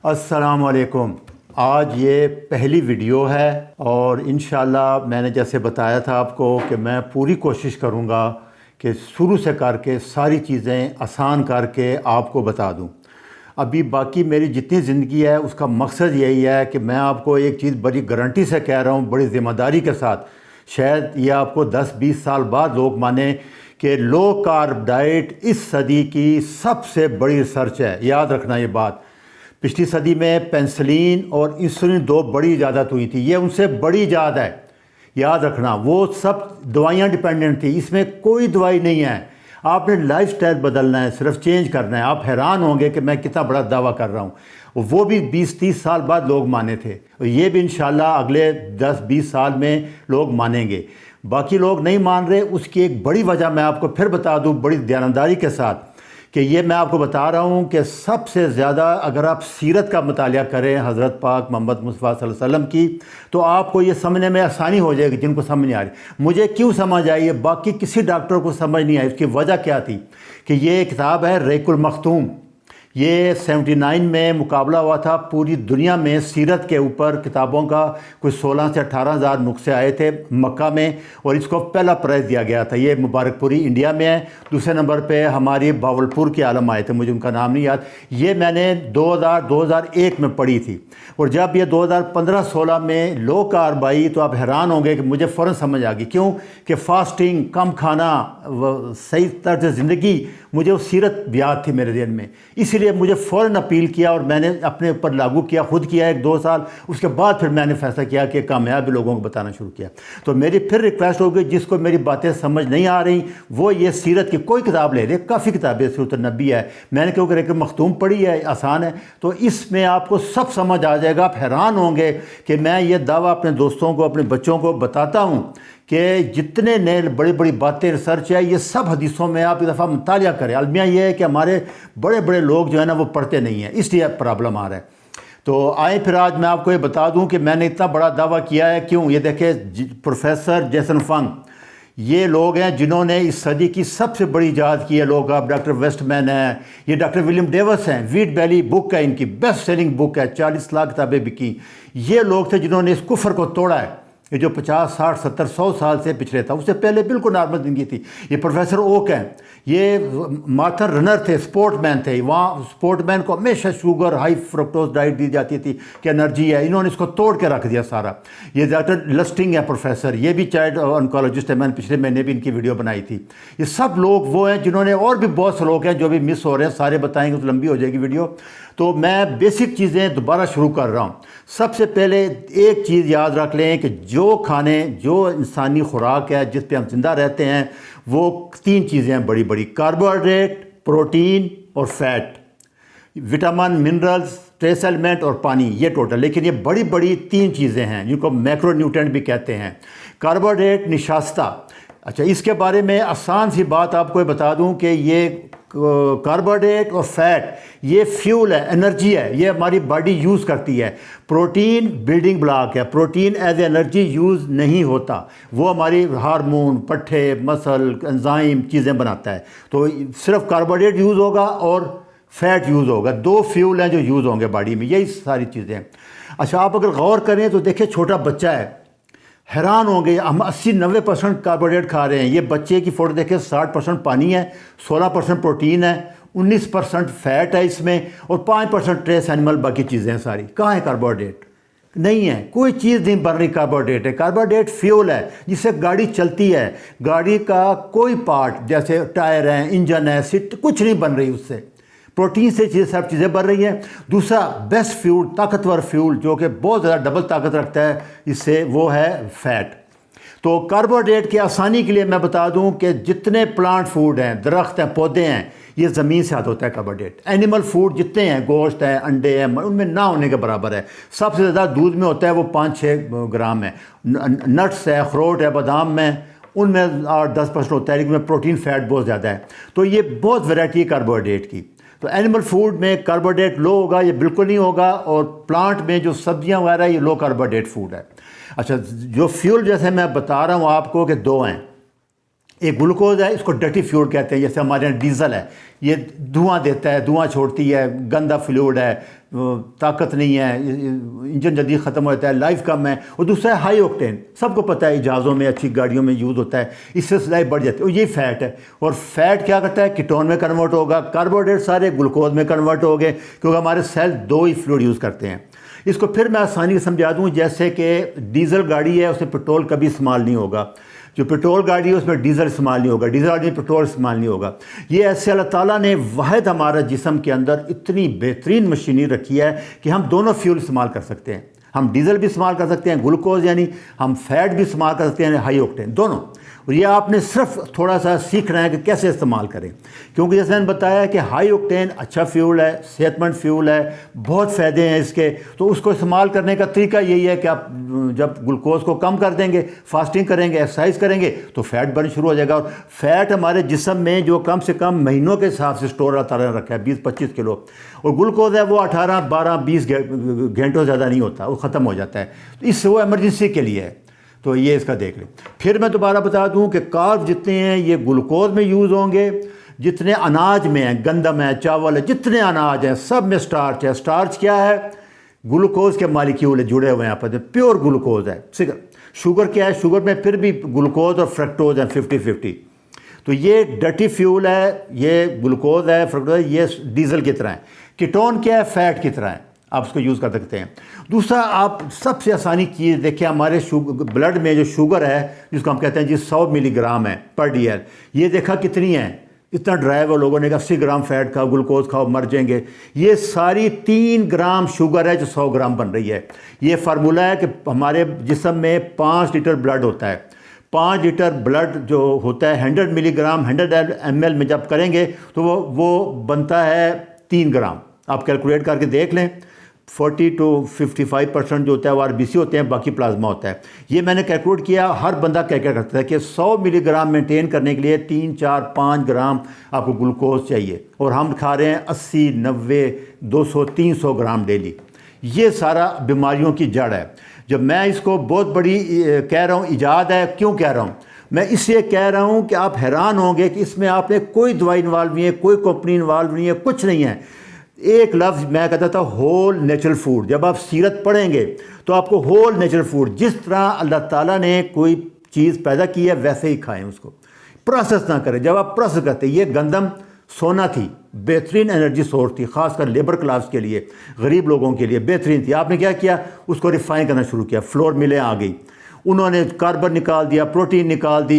السلام علیکم۔ آج یہ پہلی ویڈیو ہے اور انشاءاللہ میں نے جیسے بتایا تھا آپ کو کہ میں پوری کوشش کروں گا کہ شروع سے کر کے ساری چیزیں آسان کر کے آپ کو بتا دوں۔ ابھی باقی میری جتنی زندگی ہے اس کا مقصد یہی ہے کہ میں آپ کو ایک چیز بڑی گارنٹی سے کہہ رہا ہوں، بڑی ذمہ داری کے ساتھ، شاید یہ آپ کو 10-20 سال بعد لوگ مانیں کہ لو کارب ڈائٹ اس صدی کی سب سے بڑی ریسرچ ہے۔ یاد رکھنا یہ بات، پچھلی صدی میں پینسلین اور انسولین دو بڑی ایجادات ہوئی تھی، یہ ان سے بڑی ایجاد ہے۔ یاد رکھنا وہ سب دوائیاں ڈیپینڈنٹ تھی، اس میں کوئی دوائی نہیں ہے۔ آپ نے لائف سٹائل بدلنا ہے، صرف چینج کرنا ہے۔ آپ حیران ہوں گے کہ میں کتنا بڑا دعویٰ کر رہا ہوں، وہ بھی 20-30 سال بعد لوگ مانے تھے، یہ بھی انشاءاللہ اگلے 10-20 سال میں لوگ مانیں گے۔ باقی لوگ نہیں مان رہے، اس کی ایک بڑی وجہ میں آپ کو پھر بتا دوں بڑی دیانتداری کے ساتھ، کہ یہ میں آپ کو بتا رہا ہوں کہ سب سے زیادہ اگر آپ سیرت کا مطالعہ کریں حضرت پاک محمد مصطفیٰ صلی اللہ علیہ وسلم کی، تو آپ کو یہ سمجھنے میں آسانی ہو جائے گی جن کو سمجھ نہیں آ رہی۔ مجھے کیوں سمجھ آئی ہے، باقی کسی ڈاکٹر کو سمجھ نہیں آئی، اس کی وجہ کیا تھی کہ یہ کتاب ہے ریق المختوم۔ یہ 79 میں مقابلہ ہوا تھا پوری دنیا میں سیرت کے اوپر کتابوں کا، کوئی 16 سے 18 ہزار نسخے آئے تھے مکہ میں، اور اس کو پہلا پرائز دیا گیا تھا۔ یہ مبارک پوری انڈیا میں ہے، دوسرے نمبر پہ ہماری باولپور کے عالم آئے تھے، مجھے ان کا نام نہیں یاد۔ یہ میں نے 2001 میں پڑھی تھی، اور جب یہ 2015-16 میں لو کارب آئی تو آپ حیران ہوں گے کہ مجھے فوراً سمجھ آ گئی۔ کیوں کہ فاسٹنگ، کم کھانا، صحیح طرز زندگی، مجھے وہ سیرت یاد تھی میرے ذہن میں، اس لیے مجھے فوراً اپیل کیا اور میں نے اپنے اوپر لاگو کیا، خود کیا 1-2 سال۔ اس کے بعد پھر میں نے فیصلہ کیا کہ کامیاب لوگوں کو بتانا شروع کیا۔ تو میری پھر ریکویسٹ ہوگی جس کو میری باتیں سمجھ نہیں آ رہی وہ یہ سیرت کی کوئی کتاب لے لے، کافی کتابیں، سیرت النبی ہے، میں نے کیونکہ ریق مختوم پڑھی ہے، آسان ہے، تو اس میں آپ کو سب سمجھ آ جائے گا۔ آپ حیران ہوں گے کہ میں یہ دعویٰ اپنے دوستوں کو، اپنے بچوں کو بتاتا ہوں کہ جتنے نئے بڑی بڑی باتیں ریسرچ ہے، یہ سب حدیثوں میں آپ ایک دفعہ مطالعہ کریں۔ المیہ یہ ہے کہ ہمارے بڑے بڑے لوگ جو ہے نا وہ پڑھتے نہیں ہیں، اس لیے پرابلم آ رہا ہے۔ تو آئیں پھر آج میں آپ کو یہ بتا دوں کہ میں نے اتنا بڑا دعویٰ کیا ہے کیوں۔ یہ دیکھیں پروفیسر جیسن فنگ، یہ لوگ ہیں جنہوں نے اس صدی کی سب سے بڑی ایجاد کی ہے لوگ۔ آپ ڈاکٹر ویسٹ مین ہیں، یہ ڈاکٹر ولیم ڈیوس ہیں، ویٹ بیلی بک ہے ان کی، بیسٹ سیلنگ بک ہے، 40 لاکھ کتابیں بکی۔ یہ لوگ تھے جنہوں نے اس کفر کو توڑا ہے، یہ جو 50 60 70 100 سال سے پچھلے تھا، اس سے پہلے بالکل نارمل زندگی تھی۔ یہ پروفیسر اوک ہیں، یہ مارتھن رنر تھے، سپورٹ مین تھے، وہاں سپورٹ مین کو ہمیشہ شوگر، ہائی فرکٹوز ڈائٹ دی جاتی تھی کہ انرجی ہے، انہوں نے اس کو توڑ کے رکھ دیا سارا۔ یہ ڈاکٹر لسٹنگ ہے پروفیسر، یہ بھی چائلڈ آنکولوجسٹ ہے، میں نے پچھلے مہینے بھی ان کی ویڈیو بنائی تھی۔ یہ سب لوگ وہ ہیں جنہوں نے، اور بھی بہت سے لوگ ہیں جو بھی مس ہو رہے ہیں، سارے بتائیں گے تو لمبی ہو جائے گی ویڈیو، تو میں بیسک چیزیں دوبارہ شروع کر رہا ہوں۔ سب سے پہلے ایک چیز یاد رکھ لیں کہ جو کھانے، جو انسانی خوراک ہے جس پہ ہم زندہ رہتے ہیں، وہ 3 چیزیں ہیں بڑی بڑی: کاربوہائیڈریٹ، پروٹین اور fat, vitamin, minerals, trace element اور پانی، یہ ٹوٹل۔ لیکن یہ بڑی بڑی 3 چیزیں ہیں جن کو میکرو نیوٹرینٹ بھی کہتے ہیں۔ کاربوہائیڈریٹ نشاستہ، اچھا اس کے بارے میں آسان سی بات آپ کو بتا دوں کہ یہ کاربوہائیڈریٹ اور فیٹ یہ فیول ہے، انرجی ہے، یہ ہماری باڈی یوز کرتی ہے۔ پروٹین بلڈنگ بلاک ہے، protein as a energy use نہیں ہوتا، وہ ہماری ہارمون، پٹھے، مسل، انزائم چیزیں بناتا ہے۔ تو صرف کاربوہائیڈریٹ یوز ہوگا اور فیٹ یوز ہوگا، 2 فیول ہیں جو یوز ہوں گے باڈی میں، یہی ساری چیزیں ہیں۔ اچھا آپ اگر غور کریں تو دیکھیں چھوٹا بچہ ہے، حیران ہوں گے، ہم 80-90% کاربوہائیڈریٹ کھا رہے ہیں۔ یہ بچے کی فوٹو دیکھیں، 60% پانی ہے، 16% پروٹین ہے، 19% فیٹ ہے اس میں، اور 5% ٹریس اینیمل، باقی چیزیں ہیں ساری۔ کہاں ہے کاربوہائیڈریٹ؟ نہیں ہے، کوئی چیز نہیں بن رہی کاربوہائیڈریٹ ہے۔ کاربوہائیڈریٹ فیول ہے جس سے گاڑی چلتی ہے، گاڑی کا کوئی پارٹ جیسے ٹائر ہیں، انجن ہے، سیٹ، کچھ نہیں بن رہی اس سے۔ پروٹین سے سب چیزیں بن رہی ہیں۔ دوسرا بیسٹ فیول، طاقتور فیول جو کہ بہت زیادہ ڈبل طاقت رکھتا ہے اس سے، وہ ہے فیٹ۔ تو کاربوہائیڈریٹ کی آسانی کے لیے میں بتا دوں کہ جتنے پلانٹ فوڈ ہیں، درخت ہیں، پودے ہیں، یہ زمین سے آتا ہوتا ہے کاربوہائیڈریٹ۔ اینیمل فوڈ جتنے ہیں، گوشت ہے، انڈے ہیں، ان میں نہ ہونے کے برابر ہے۔ سب سے زیادہ دودھ میں ہوتا ہے، وہ 5-6 گرام ہے۔ نٹس ہے، اخروٹ ہے، بادام میں، ان میں 8-10% ہوتا ہے، لیکن میں پروٹین فیٹ بہت زیادہ ہے۔ تو یہ بہت ویرائٹی ہے کاربوہائیڈریٹ کی۔ تو اینیمل فوڈ میں کاربوہائیڈریٹ لو ہوگا، یہ بالکل نہیں ہوگا، اور پلانٹ میں جو سبزیاں وغیرہ یہ لو کاربوہائیڈریٹ فوڈ ہے۔ اچھا جو فیول جیسے میں بتا رہا ہوں آپ کو کہ 2 ہیں، ایک گلوکوز ہے، اس کو ڈرٹی فیول کہتے ہیں، جیسے ہمارے یہاں ڈیزل ہے، یہ دھواں دیتا ہے، دھواں چھوڑتی ہے، گندا فلوئڈ ہے، طاقت نہیں ہے، انجن جلدی ختم ہو جاتا ہے، لائف کم ہے۔ اور دوسرا ہے ہائی اوکٹین، سب کو پتہ ہے جہازوں میں اچھی گاڑیوں میں یوز ہوتا ہے، اس سے لائف بڑھ جاتی ہے، اور یہ فیٹ ہے۔ اور فیٹ کیا کرتا ہے؟ کیٹون میں کنورٹ ہوگا، کاربوہائیڈریٹ سارے گلوکوز میں کنورٹ ہو گئے، کیونکہ ہمارے سیل دو ہی فلوئڈ یوز کرتے ہیں۔ اس کو پھر میں آسانی سے سمجھا دوں، جیسے کہ ڈیزل گاڑی ہے، اس میں پٹرول کبھی استعمال نہیں ہوگا، جو پٹرول گاڑی ہے اس میں ڈیزل استعمال نہیں ہوگا، ڈیزل گاڑی میں پٹرول استعمال نہیں ہوگا۔ یہ ایسے اللہ تعالیٰ نے واحد ہمارا جسم کے اندر اتنی بہترین مشینری رکھی ہے کہ ہم دونوں فیول استعمال کر سکتے ہیں، ہم ڈیزل بھی استعمال کر سکتے ہیں، گلوکوز یعنی ہم فیٹ بھی استعمال کر سکتے ہیں، ہائی اوکٹین دونوں۔ اور یہ آپ نے صرف تھوڑا سا سیکھنا ہے کہ کیسے استعمال کریں، کیونکہ جیسے میں نے بتایا کہ ہائی اوکٹین اچھا فیول ہے، صحت مند فیول ہے، بہت فائدے ہیں اس کے۔ تو اس کو استعمال کرنے کا طریقہ یہی ہے کہ آپ جب گلوکوز کو کم کر دیں گے، فاسٹنگ کریں گے، ایکسرسائز کریں گے، تو فیٹ برن شروع ہو جائے گا۔ اور فیٹ ہمارے جسم میں جو کم سے کم مہینوں کے حساب سے اسٹور اللہ تعالیٰ نے رکھا ہے 20-25 کلو، اور گلوکوز ہے وہ 18, 12, 20 گھنٹوں زیادہ نہیں ہوتا، وہ ختم ہو جاتا ہے، تو اس سے وہ ایمرجنسی کے لیے ہے۔ تو یہ اس کا دیکھ لیں۔ پھر میں دوبارہ بتا دوں کہ کارب جتنے ہیں یہ گلوکوز میں یوز ہوں گے، جتنے اناج میں ہیں، گندم ہے، چاول ہے، جتنے اناج ہیں سب میں سٹارچ ہے۔ سٹارچ کیا ہے؟ گلوکوز کے مالیکیول جڑے ہوئے ہیں آپس میں، پیور گلوکوز ہے۔ شوگر کیا ہے؟ شوگر میں پھر بھی گلوکوز اور فرکٹوز ہیں 50-50۔ تو یہ ڈرٹی فیول ہے، یہ گلوکوز ہے، فرکٹوز ہے، یہ ڈیزل کی طرح ہے۔ کیٹون کیا ہے؟ فیٹ کی طرح ہے، آپ اس کو یوز کر سکتے ہیں۔ دوسرا آپ سب سے آسانی چیز دیکھیں، ہمارے بلڈ میں جو شوگر ہے جس کو ہم کہتے ہیں جی 100 ملی گرام ہے پر ڈی ایل، یہ دیکھا کتنی ہے؟ اتنا ڈرائی ہوا، لوگوں نے کہا 80 گرام فیٹ کھاؤ، گلوکوز کھاؤ، مر جائیں گے۔ یہ ساری 3 گرام شوگر ہے جو 100 گرام بن رہی ہے۔ یہ فارمولہ ہے کہ ہمارے جسم میں 5 لیٹر بلڈ ہوتا ہے، 5 لیٹر بلڈ جو ہوتا ہے 100 ملی گرام 100 ml میں جب کریں گے تو وہ بنتا ہے 3 گرام۔ آپ کیلکولیٹ کر کے دیکھ لیں، 40 to 55% جو ہوتا ہے وہ RBC ہوتے ہیں، باقی پلازما ہوتا ہے۔ یہ میں نے کیلکولیٹ کیا، ہر بندہ کیلکولیٹ کرتا ہے کہ 100 ملی گرام مینٹین کرنے کے لیے 3, 4, 5 گرام آپ کو گلوکوز چاہیے، اور ہم کھا رہے ہیں 80, 90, 200, 300 گرام ڈیلی۔ یہ سارا بیماریوں کی جڑ ہے۔ جب میں اس کو بہت بڑی کہہ رہا ہوں ایجاد ہے، کیوں کہہ رہا ہوں؟ میں اس لیے کہہ رہا ہوں کہ آپ حیران ہوں گے کہ اس میں آپ نے کوئی دوائی انوالو نہیں ہے، کوئی کمپنی انوالو نہیں ہے، کچھ نہیں ہے۔ ایک لفظ میں کہتا تھا ہول نیچرل فوڈ۔ جب آپ سیرت پڑھیں گے تو آپ کو ہول نیچرل فوڈ، جس طرح اللہ تعالیٰ نے کوئی چیز پیدا کی ہے ویسے ہی کھائیں، اس کو پروسیس نہ کریں۔ جب آپ پروسیس کرتے، یہ گندم سونا تھی، بہترین انرجی سورس تھی، خاص کر لیبر کلاس کے لیے، غریب لوگوں کے لیے بہترین تھی۔ آپ نے کیا کیا؟ اس کو ریفائن کرنا شروع کیا، فلور ملیں آ گئی، انہوں نے کاربن نکال دیا، پروٹین نکال دی،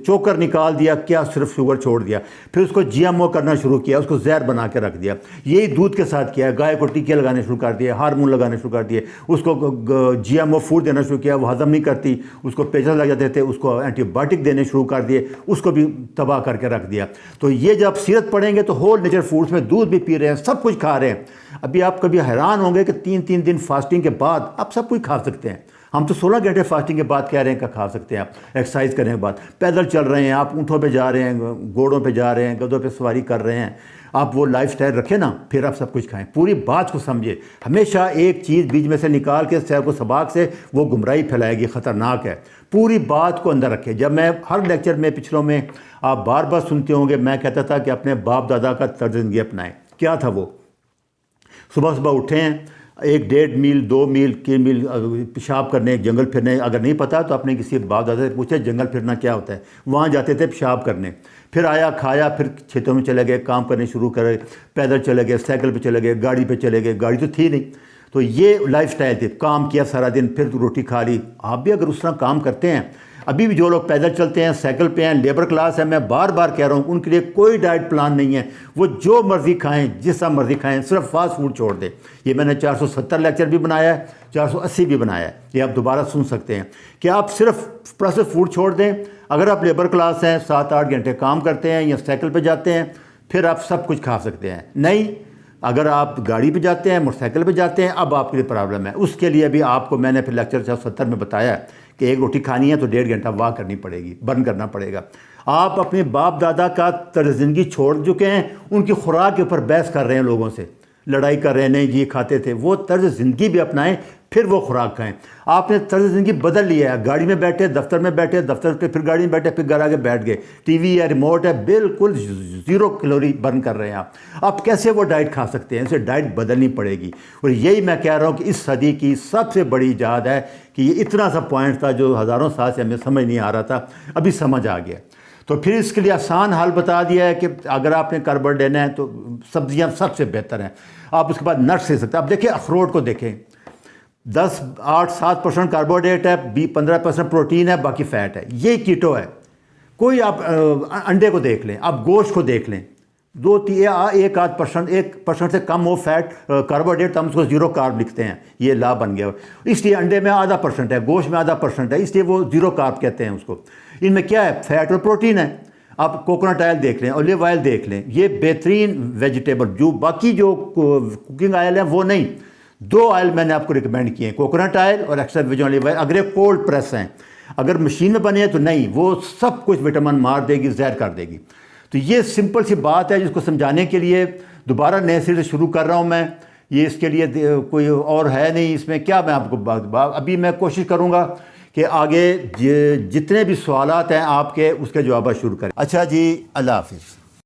چوکر نکال دیا، کیا صرف شوگر چھوڑ دیا۔ پھر اس کو GMO کرنا شروع کیا، اس کو زہر بنا کے رکھ دیا۔ یہی دودھ کے ساتھ کیا، گائے کو ٹیکے لگانے شروع کر دیے، ہارمون لگانے شروع کر دیے، اس کو GMO فوڈ دینا شروع کیا، وہ ہضم نہیں کرتی، اس کو پیچز لگ جاتے تھے، اس کو اینٹی بایوٹک دینے شروع کر دیے، اس کو بھی تباہ کر کے رکھ دیا۔ تو یہ جب سیرت پڑھیں گے تو ہول نیچر فوڈس میں دودھ بھی پی رہے ہیں، سب کچھ کھا رہے ہیں۔ ابھی آپ کبھی حیران ہوں گے کہ 3 دن فاسٹنگ کے بعد آپ سب کچھ کھا سکتے ہیں۔ ہم تو 16 گھنٹے فاسٹنگ کے بعد کہہ رہے ہیں کہ کھا سکتے ہیں آپ، ایکسرسائز کرنے کے بعد، پیدل چل رہے ہیں آپ، اونٹوں پہ جا رہے ہیں، گھوڑوں پہ جا رہے ہیں، گدھوں پہ سواری کر رہے ہیں، آپ وہ لائف سٹائل رکھیں نا، پھر آپ سب کچھ کھائیں۔ پوری بات کو سمجھے، ہمیشہ ایک چیز بیچ میں سے نکال کے سیر کو سباق سے وہ گمراہی پھیلائے گی، خطرناک ہے۔ پوری بات کو اندر رکھیں۔ جب میں ہر لیکچر میں پچھلوں میں آپ بار بار سنتے ہوں گے، میں کہتا تھا کہ اپنے باپ دادا کا طرز زندگی اپنائیں۔ کیا تھا وہ؟ صبح اٹھیں، 1-1.5 میل 2 میل 3 میل پیشاب کرنے، جنگل پھرنے۔ اگر نہیں پتا تو اپنے کسی باپ دادا سے پوچھے جنگل پھرنا کیا ہوتا ہے۔ وہاں جاتے تھے پیشاب کرنے، پھر آیا کھایا، پھر کھیتوں میں چلے گئے، کام کرنے شروع کرے، پیدل چلے گئے، سائیکل پہ چلے گئے، گاڑی پہ چلے گئے، گاڑی تو تھی نہیں۔ تو یہ لائف سٹائل تھی، کام کیا سارا دن، پھر روٹی کھا لی۔ آپ بھی اگر اس طرح کام کرتے ہیں، ابھی بھی جو لوگ پیدل چلتے ہیں، سائیکل پہ ہیں، لیبر کلاس ہے، میں بار بار کہہ رہا ہوں ان کے لیے کوئی ڈائٹ پلان نہیں ہے، وہ جو مرضی کھائیں، جس طرح مرضی کھائیں، صرف فاسٹ فوڈ چھوڑ دیں۔ یہ میں نے 470 لیکچر بھی بنایا ہے، 480 بھی بنایا ہے، یہ آپ دوبارہ سن سکتے ہیں کہ آپ صرف پروسیس فوڈ چھوڑ دیں۔ اگر آپ لیبر کلاس ہیں، 7-8 گھنٹے کام کرتے ہیں یا سائیکل پہ جاتے ہیں، پھر آپ سب کچھ کھا سکتے ہیں۔ نہیں، اگر آپ گاڑی پہ جاتے ہیں، موٹر سائیکل پہ جاتے ہیں، اب آپ کے لیے پرابلم ہے۔ اس کے لیے بھی آپ کو میں نے پھر لیکچر 470 میں بتایا ہے کہ ایک روٹی کھانی ہے تو 1.5 گھنٹہ واک کرنی پڑے گی، برن کرنا پڑے گا۔ آپ اپنے باپ دادا کا طرز زندگی چھوڑ چکے ہیں، ان کی خوراک کے اوپر بحث کر رہے ہیں لوگوں سے۔ لڑائی کر رہے نہیں جی کھاتے تھے، وہ طرز زندگی بھی اپنائیں پھر وہ خوراک کھائیں۔ آپ نے طرز زندگی بدل لیا ہے، گاڑی میں بیٹھے، دفتر میں بیٹھے، دفتر پہ پھر گاڑی میں بیٹھے، پھر گھر آگے بیٹھ گئے، ٹی وی ہے، ریموٹ ہے، بالکل 0 کیلوری برن کر رہے ہیں آپ کیسے وہ ڈائٹ کھا سکتے ہیں؟ اسے ڈائٹ بدلنی پڑے گی۔ اور یہی میں کہہ رہا ہوں کہ اس صدی کی سب سے بڑی ایجاد ہے کہ یہ اتنا سا پوائنٹ تھا جو ہزاروں سال سے ہمیں سمجھ نہیں آ رہا تھا، ابھی سمجھ آ گیا۔ تو پھر اس کے لیے آسان حل بتا دیا ہے کہ اگر آپ نے کاربوہائیڈریٹ لینا ہے تو سبزیاں سب سے بہتر ہیں، آپ اس کے بعد نٹس لے سکتے ہیں۔ اب دیکھیں اخروٹ کو دیکھیں، 8-7% کاربوہائیڈریٹ ہے، 15% پروٹین ہے، باقی فیٹ ہے، یہ کیٹو ہے۔ کوئی آپ انڈے کو دیکھ لیں، آپ گوشت کو دیکھ لیں، 1% سے کم ہو فیٹ کاربوہائیڈریٹ تو ہم اس کو 0 کارب لکھتے ہیں، یہ لا بن گیا۔ اس لیے انڈے میں 0.5% ہے، گوشت میں 0.5% ہے، اس لیے وہ 0 کارب کہتے ہیں اس کو۔ ان میں کیا ہے؟ فیٹ اور پروٹین ہے۔ آپ کوکونٹ آئل دیکھ لیں، اولیو آئل دیکھ لیں، یہ بہترین ویجیٹیبل، جو باقی جو کوکنگ آئل ہیں وہ نہیں۔ 2 آئل میں نے آپ کو ریکمینڈ کیے ہیں، کوکونٹ آئل اور ایکسٹرا ورجن اولیو آئل، اگر یہ کولڈ پریس ہیں، اگر مشین میں بنے ہیں تو نہیں، وہ سب کچھ وٹامن مار دے گی، زہر کر دے گی۔ تو یہ سمپل سی بات ہے جس کو سمجھانے کے لیے دوبارہ نئے سرے سے شروع کر رہا ہوں میں، یہ اس کے لیے کوئی اور ہے نہیں اس میں کیا، میں آپ کو ابھی میں کوشش کروں گا کہ آگے جتنے بھی سوالات ہیں آپ کے اس کے جوابات شروع کریں۔ اچھا جی، اللہ حافظ۔